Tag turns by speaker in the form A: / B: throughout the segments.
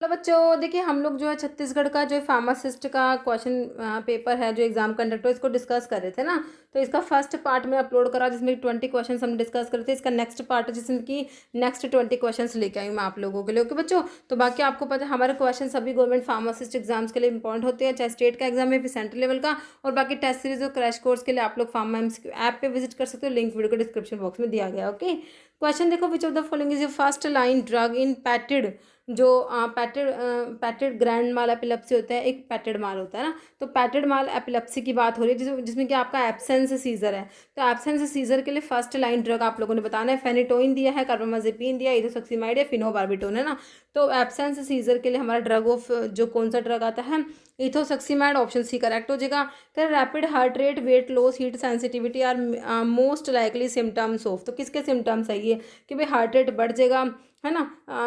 A: Hello बच्चों, देखिए हम लोग जो है छत्तीसगढ़ का जो फार्मासिस्ट का क्वेश्चन पेपर है जो एग्जाम कंडक्ट हो इसको डिस्कस कर रहे थे ना। तो इसका फर्स्ट पार्ट में अपलोड करा जिसमें 20 क्वेश्चंस हम डिस्कस करते थे। इसका नेक्स्ट पार्ट जिसमें कि नेक्स्ट 20 क्वेश्चंस लेके आई हूँ मैं आप लोगों के लिए। ओके बच्चों, तो बाकी आपको पता है हमारे क्वेश्चन सभी गवर्नमेंट फार्मासिस्ट एग्जाम्स के लिए इंपॉर्टेंट होते हैं, चाहे स्टेट का एग्जाम है फिर सेंट्रल लेवल का। और बाकी टेस्ट सीरीज और क्रैश कोर्स के लिए आप लोग फार्मा एमसीक्यू ऐप पे विजिट कर सकते हो, लिंक वीडियो के डिस्क्रिप्शन बॉक्स में दिया गया। ओके, क्वेश्चन देखो, विच of the following is your first line drug in पैटेड, जो पैटेड ग्रैंड माल एपिलेप्सी होता है, एक पैटेड माल होता है ना। तो पैटेड माल एपिलेप्सी की बात हो रही है जिसमें कि आपका एब्सेंस सीजर है। तो एब्सेंस सीजर के लिए फर्स्ट लाइन ड्रग आप लोगों ने बताना है। फेनिटोइन दिया है, कार्बामाजेपिन दिया है, इथोसक्सीमाइड या फिनोबार्बिटोन है ना। तो एब्सेंस सीजर के लिए हमारा ड्रग ऑफ जो कौन सा ड्रग आता है, इथोसक्सीमाइड, ऑप्शन सी करेक्ट हो जाएगा। फिर rapid heart rate, weight loss, heat sensitivity are most likely symptoms of, तो किसके सिम्टम्स है ये कि भाई हार्ट रेट बढ़ जाएगा है ना,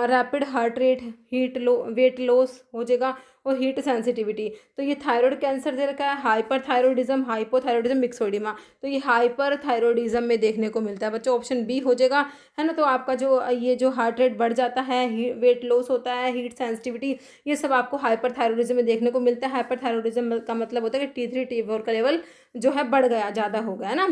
A: rapid heart rate, weight loss हो जाएगा और हीट सेंसिटिविटी। तो ये थायराइड कैंसर दे रखा है, हाइपर थायरॉइडिज्म, हाइपोथायरॉइडिज्म, मिक्सोडिमा। तो ये हाइपर थायरॉइडिज्म में देखने को मिलता है बच्चों, ऑप्शन बी हो जाएगा है ना। तो आपका जो ये जो हार्ट रेट बढ़ जाता है, वेट लॉस होता है, हीट सेंसिटिविटी, ये सब आपको हाइपर थायरॉइडिज्म में देखने को मिलता है। हाइपर थायरॉइडिज्म का मतलब होता है कि T3 T4 का लेवल जो है बढ़ गया, ज़्यादा हो गया है ना।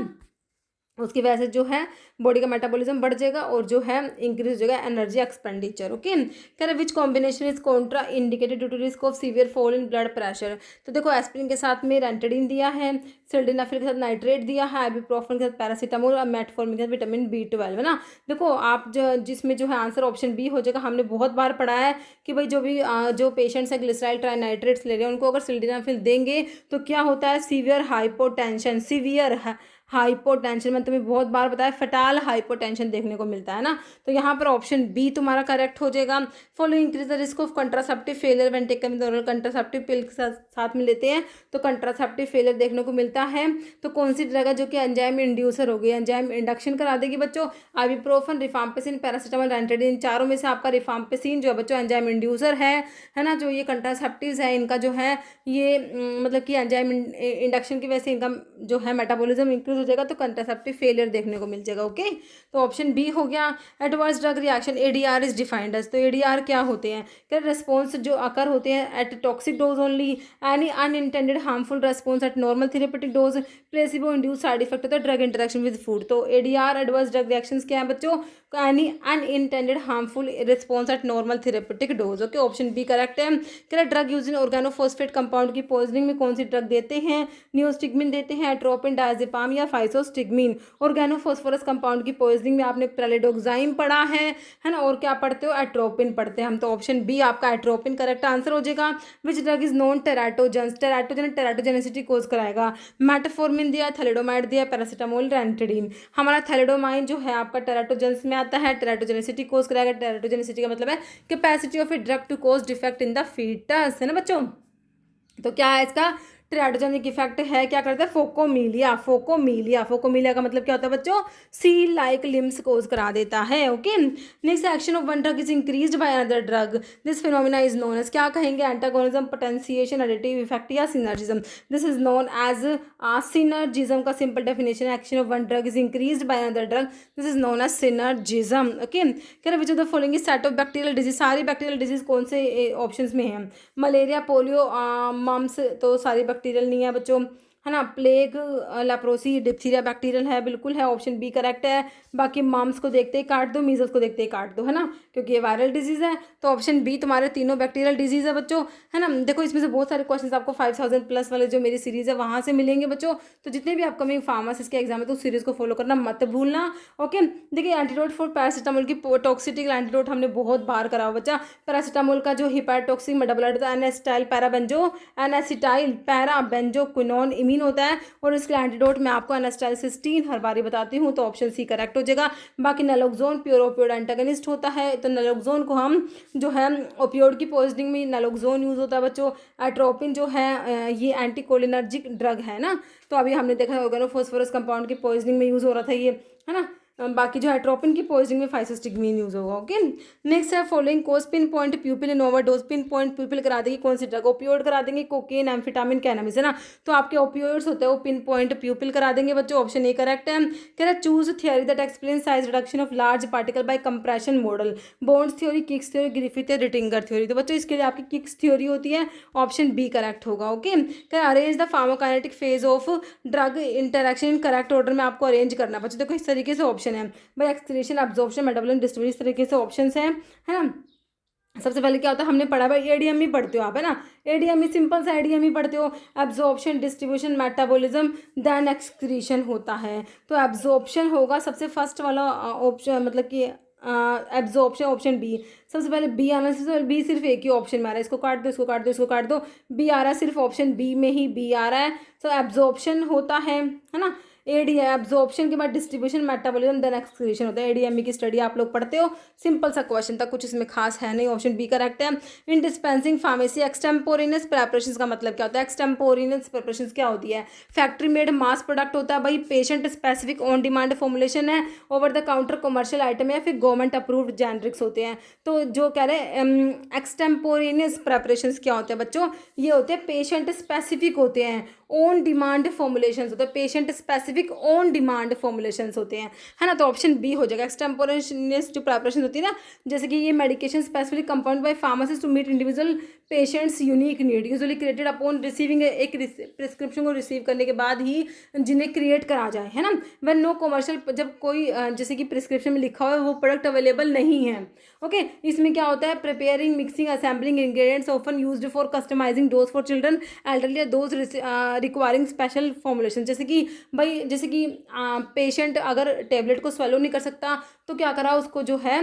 A: उसकी वजह से जो है बॉडी का मेटाबॉलिज्म बढ़ जाएगा और जो है इंक्रीज हो जाएगा एनर्जी एक्सपेंडिचर। ओके, कह रहे which combination is contraindicated due to risk of severe fall in blood pressure. तो देखो एस्पिरिन के साथ में रेंटेडिन दिया है, सिल्डेनाफिल के साथ नाइट्रेट दिया है, आइबुप्रोफेन के साथ पैरासीटामोल और मेटफॉर्मिन के साथ विटामिन B12 है ना। देखो आप जो जिसमें जो है आंसर ऑप्शन बी हो जाएगा। हमने बहुत बार पढ़ा है कि भाई जो भी जो पेशेंट्स है ग्लिसराइल ट्राइनाइट्रेट्स ले रहे हैं उनको अगर सिल्डेनाफिल देंगे तो क्या होता है, सीवियर हाइपोटेंशन, सीवियर हाइपोटेंशन, मैंने तुम्हें बहुत बार बताया फटाल हाइपोटेंशन देखने को मिलता है ना। तो यहाँ पर ऑप्शन बी तुम्हारा करेक्ट हो जाएगा। Following increase the risk of contraceptive failure when taken with oral, contraceptive pill के साथ में लेते हैं तो कंट्रासेप्टिव फेलियर देखने को मिलता है। तो कौन सी ड्रग है जो कि एंजाइम इंड्यूसर हो गई, एंजाइम इंडक्शन करा देगी बच्चों, आइबुप्रोफेन, रिफाम्पिसिन, पैरासीटामोल, रेंटेडिन, चारों में से आपका रिफाम्पिसिन जो है बच्चों एंजाइम इंड्यूसर है ना। जो ये कंट्रासेप्टिव्स है इनका जो है ये मतलब कि एंजाइम इंडक्शन की वजह से इनका जो है मेटाबॉलिज्म इंक्रीज हो जाएगा, तो कंट्रासेप्टिव फेलियर देखने को मिल जाएगा। ओके, तो ऑप्शन बी हो गया। Adverse drug reaction ADR is defined as, तो ADR क्या होते हैं, क्या रेस्पॉन्स जो अकर होते हैं at toxic dose only, any unintended harmful response at normal therapeutic dose, placebo induce side effect होता है ड्रग इंटरेक्शन विद फूड। तो ADR एडवर्स ड्रग रिएक्शंस क्या है बच्चों, any unintended harmful response at normal therapeutic dose. Okay, option B correct है। क्या drug use in organophosphate compound की poisoning में कौन सी ड्रग देते हैं, नियोस्टिग्मिन देते हैं, एट्रोपिन, डायजेपाम या फाइसोस्टिग्मिन। ऑर्गेनोफॉस्फोरस कंपाउंड की पॉइजनिंग में आपने प्रेलिडोक्साइम पढ़ा है ना, और क्या पढ़ते हो, एट्रोपिन पढ़ते हैं हम। तो ऑप्शन बी आपका एट्रोपिन करेक्ट आंसर हो जाएगा। Which drug is non teratogens, teratogenicity cause कराएगा। मेटाफॉर्मिन दिया, थैलिडोमाइड दिया, पैरासीटामोल, रेंटेडिन। हमारा थैलिडोमाइन जो है आपका टेराटोजेंस में आता है, टेराटोजेनिसिटी कोज कराएगा। टेराटोजेनिसिटी का मतलब है capacity of a drug to cause defect in the fetus, है ना बच्चों। तो क्या है इसका टेराटोजेनिक इफेक्ट है, क्या करता है, फोकोमीलिया। फोकोमीलिया का मतलब क्या होता है बच्चों, सी लाइक लिम्स कोज करा देता है। Okay, next action of one drug is increased by another drug, this phenomena is known as, क्या कहेंगे, एंटागोनिज्म, पोटेंशिएशन, एडिटिव इफेक्ट या synergism. This is known as synergism का simple definition, action of one drug is increased by another drug, this is known as synergism. Okay, कह रहे which of the following is set of bacterial disease, सारी bacterial disease कौन से option में है, malaria, polio, mums, तो सारी bacterial नहीं है बच्चों, है ना। प्लेग, लेप्रोसी, डिप्थीरिया बैक्टीरियल है, बिल्कुल है, ऑप्शन बी करेक्ट है। बाकी मम्स को देखते ही काट दो, मीजल्स को देखते ही काट दो, है ना, क्योंकि ये वायरल डिजीज है। तो ऑप्शन बी तुम्हारे तीनों बैक्टीरियल डिजीज है बच्चों, है ना। देखो इसमें से बहुत सारे क्वेश्चन आपको 5000 प्लस वाले जो मेरी सीरीज है वहां से मिलेंगे बच्चों। तो जितने भी अपकमिंग फार्मासिस्ट के एग्जाम है तो उस सीरीज को फॉलो करना मत भूलना। ओके, देखिए एंटीडोट फॉर पैरासीटामोल की टॉक्सिटी एंटीडोट हमने बहुत बार करा हुआ बच्चा। पैरासीटामोल का जो हिपैटोक्सिक मेटाबोलाइट एनेस्टाइल पैराबेंजो, एनेसिटाइल पैराबेंजोक्विनोन इमीन होता है, और इसके एंटीडोट मैं आपको एनेस्टाइल सिस्टीन हर बारी बताती हूँ, तो ऑप्शन सी करेक्ट हो जाएगा। बाकी नलोक्सोन प्योर ओपियोड एंटागनिस्ट होता है, तो नलोक्सोन को हम जो है ओपियोड की पॉइजनिंग में नलोक्सोन यूज होता है बच्चों। एट्रोपिन जो है ये एंटीकोलिनर्जिक ड्रग है ना, तो अभी हमने देखा ऑर्गेनोफॉस्फोरस कंपाउंड की पॉइजनिंग में यूज हो रहा था ये, है ना। बाकी जो एट्रोपिन की पॉइजनिंग में फाइसोस्टिग्मीन यूज होगा। ओके, नेक्स्ट है फॉलोइंग कोज पिन पॉइंट प्यूपिल इन ओवरडोज। पिन पॉइंट प्यूपिल करा देगी कौन सी ड्रग? ओपियोइड करा देंगे, कोकेन, एम्फेटामिन, कैनाबिस, है ना। तो आपके ओपियोइड्स होते हैं वो पिन पॉइंट प्यूपिल करा देंगे बच्चों, ऑप्शन ए करेक्ट है। कह रहा है choose theory that explain size reduction of large particle by compression model. Bond's theory, Kick's theory, Griffith, Rittinger theory. तो बच्चों इसके लिए आपकी किक्स थ्योरी होती है, ऑप्शन बी करेक्ट होगा। ओके, कह arrange the pharmacokinetic phase of drug interaction in correct order में आपको अरेंज करना है बच्चों। देखो इस तरीके से ऑप्शन है भाई, एक्सक्रीशन, एब्जॉर्प्शन, मेटाबॉलिज्म, डिस्ट्रीब्यूशन, इस तरीके से ऑप्शन है ना। सबसे पहले क्या होता है, हमने पढ़ा भाई एडीएम ही पढ़ते हो आप, है ना। एडीएम ही सिंपल सा एडीएम ही पढ़ते हो। Absorption, distribution, metabolism, then excretion होता है। तो एब्जॉर्प्शन होगा सबसे फर्स्ट वाला ऑप्शन, मतलब कि एब्जॉर्प्शन, ऑप्शन बी। सबसे पहले बी आना चाहिए, बी सिर्फ एक ही ऑप्शन में आ रहा है, इसको काट दो, इसको काट दो, इसको काट दो, बी आ रहा है, सिर्फ ऑप्शन बी में ही बी आ रहा है। तो एब्जॉर्प्शन होता है ना। एडी एब्जॉर्प्शन के बाद डिस्ट्रीब्यूशन, मेटाबॉलिज्म, देन एक्सक्रीशन होता है। एडीएमई की स्टडी आप लोग पढ़ते हो, सिंपल सा क्वेश्चन था, कुछ इसमें खास है नहीं, ऑप्शन बी करेक्ट है। इन डिस्पेंसिंग फार्मेसी एक्सटेम्पोरेनियस प्रेपरेशंस का मतलब क्या होता है? एक्सटेम्पोरेनियस प्रेपरेशंस क्या होती है? फैक्ट्री मेड मास प्रोडक्ट होता है भाई, patient specific on demand formulation है, over the counter commercial item है, फिर गवर्नमेंट अप्रूव्ड जेनरिक्स होते हैं। तो जो कह रहे हैं एक्सटेम्पोरेनियस प्रेपरेशंस क्या होते हैं बच्चों? ये होते हैं पेशेंट स्पेसिफिक होते हैं, ऑन डिमांड फॉर्मुलेशंस होते हैं, patient specific on demand formulations होते हैं, है ना। तो ऑप्शन बी हो जाएगा। एक्सटेम्पोरेनियस जो प्रेपरेशन होती है ना, जैसे कि ये medication specifically compound by pharmacist to meet individual patients unique need, usually created upon receiving एक प्रिस्क्रिप्शन को रिसीव करने के बाद ही जिन्हें क्रिएट करा जाए, है ना। व्हेन नो कमर्शियल, जब कोई जैसे कि प्रिस्क्रिप्शन में लिखा हुआ है वो प्रोडक्ट अवेलेबल नहीं है। ओके, इसमें क्या होता है? Preparing, mixing, assembling ingredients often used for customising dose for children, elderly, dose requiring special formulation. जैसे कि भाई, जैसे कि पेशेंट अगर टेबलेट को स्वेलो नहीं कर सकता तो क्या करा, उसको जो है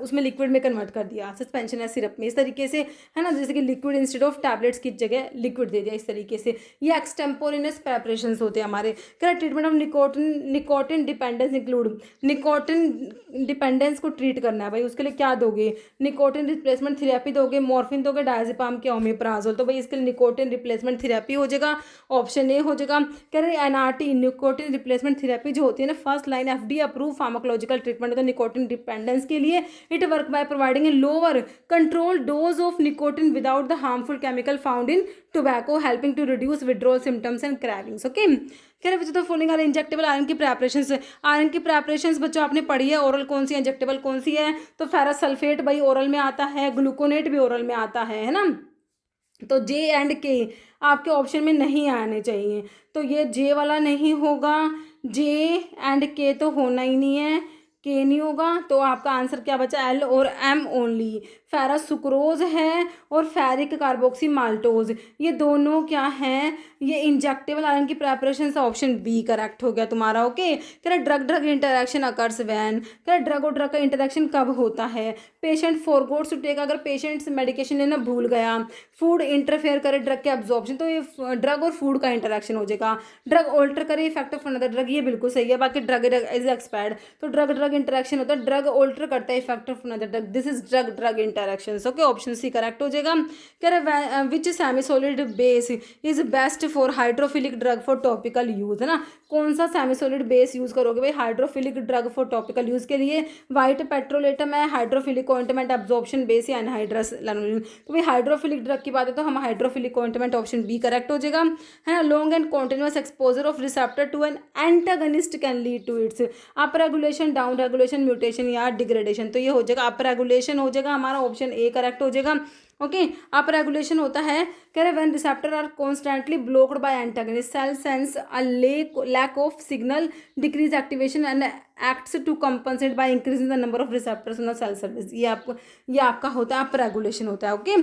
A: उसमें लिक्विड में कन्वर्ट कर दिया, सस्पेंशन या सिरप में, इस तरीके से, है ना। जैसे कि लिक्विड इंस्टेड ऑफ टैबलेट्स की जगह लिक्विड दे दिया, इस तरीके से। ये एक्सटेम्पोरेनियस प्रेपरेशंस होते हैं हमारे। क्या treatment of nicotine dependence include, nicotine dependence को ट्रीट करना है भाई, उसके लिए क्या दोगे? निकोटिन रिप्लेसमेंट थेरेपी दोगे, मॉर्फिन दोगे, डायजेपाम के ओमेप्राजोल। तो भाई इसके लिए निकोटिन रिप्लेसमेंट थेरेपी हो जाएगा, ऑप्शन ए हो जाएगा। कह रहे एनआरटी, निकोटिन रिप्लेसमेंट थेरेपी जो होती है ना, first line FD approve pharmacological treatment होता है निकोटिन डिपेंडेंस के लिए। It work by providing a lower control dose of nicotine without the harmful chemical found in tobacco, helping to reduce withdrawal symptoms and cravings. Okay, कह रहे बच्चों तो following are injectable iron की preparations. Iron की preparations बच्चों आपने पढ़ी है, ओरल कौन सी, इंजेक्टेबल कौन सी है? तो फेरस सल्फेट भाई ओरल में आता है, ग्लूकोनेट भी ओरल में आता है ना। तो जे एंड के आपके ऑप्शन में नहीं आने चाहिए, तो ये जे वाला नहीं होगा, जे एंड के तो होना ही नहीं है, के नहीं होगा। तो आपका आंसर क्या बचा? एल और एम ओनली। फेरस सुक्रोज है और फेरिक कार्बोक्सी माल्टोज, ये दोनों क्या हैं? ये इंजेक्टेबल आयरन की प्रेपरेशन से ऑप्शन बी करेक्ट हो गया तुम्हारा। ओके, कह drug drug interaction occurs when, कह ड्रग और ड्रग का इंटरेक्शन कब होता है? पेशेंट फॉरगोट्स टू टेक, अगर पेशेंट्स मेडिकेशन लेना भूल गया, फूड इंटरफेयर करे ड्रग के एब्जॉर्प्शन, तो ये ड्रग और फूड का इंटरेक्शन हो जाएगा। ड्रग ऑल्टर करे इफेक्ट ऑफ अनदर ड्रग, ये बिल्कुल सही है। बाकी ड्रग इज एक्सपायर्ड, तो ड्रग ड्रग इंटरेक्शन होता है, ड्रग ऑल्टर करता है effect of another drug, this is drug drug interactions. Okay, option C correct हो जाएगा। कह रहे which semi solid base is best for hydrophilic drug for topical use, है ना। कौन सा सेमी सॉलिड बेस यूज करोगे भाई hydrophilic drug for topical use के लिए? व्हाइट पेट्रोलेटम है, हाइड्रोफिलिक ऑइंटमेंट, एब्जॉर्प्शन बेस या एनहाइड्रस लैनोलिन। तो भाई हाइड्रोफिलिक ड्रग की बात है तो हम hydrophilic ointment, option B correct हो जाएगा, है ना। Long and continuous exposure of receptor to an antagonist can lead to its up regulation, down regulation, mutation या डिग्रेडेशन। तो ये हो जाएगा अप रेगुलेशन हो जाएगा हमारा, ऑप्शन ए करेक्ट हो जाएगा। ओके, अप रेगुलेशन होता है, कह रहे when receptor are constantly blocked by antagonist, cell sense a lack of signal, decrease activation and acts to compensate by increasing the number of receptors in the cell service. ये आपका होता है up regulation होता है। Okay,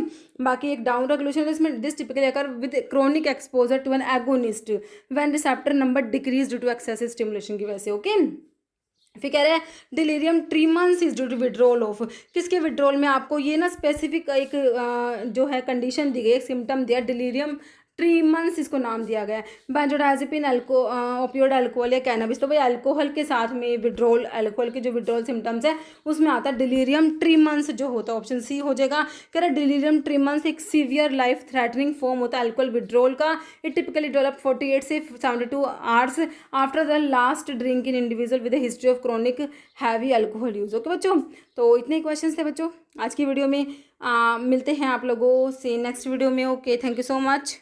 A: बाकी एक down regulation है, इसमें this typically occur with chronic exposure to an agonist when receptor number decrease due to excessive stimulation की वजह से। ओके, फिर कह रहे हैं delirium tremens is due to withdrawal of, किसके विड्रॉल में? आपको ये ना स्पेसिफिक एक जो है कंडीशन दी गई, एक सिम्टम दिया डिलीरियम ट्रीमंस इसको नाम दिया गया है। बेंजोडाइजेपिन ओपियोइड अल्कोहल या कैनबिस, तो भाई अल्कोहल के साथ में विड्रॉल, अल्कोहल के जो विड्रॉल सिम्टम्स है उसमें आता है डिलीरियम ट्रीमंस जो होता है, ऑप्शन सी हो जाएगा। कह रहा डिलीरियम ट्रीमंस एक सीवियर लाइफ थ्रेटनिंग फॉर्म होता है अल्कोहल विड्रॉल का। इट टिपिकली डेवलप 48 से 72 hours after the last drink in individual with history of chronic heavy alcohol use. Okay बच्चों, तो इतने क्वेश्चन थे बच्चों आज की वीडियो में। मिलते हैं आप लोगों से नेक्स्ट वीडियो में। Okay, thank you so much.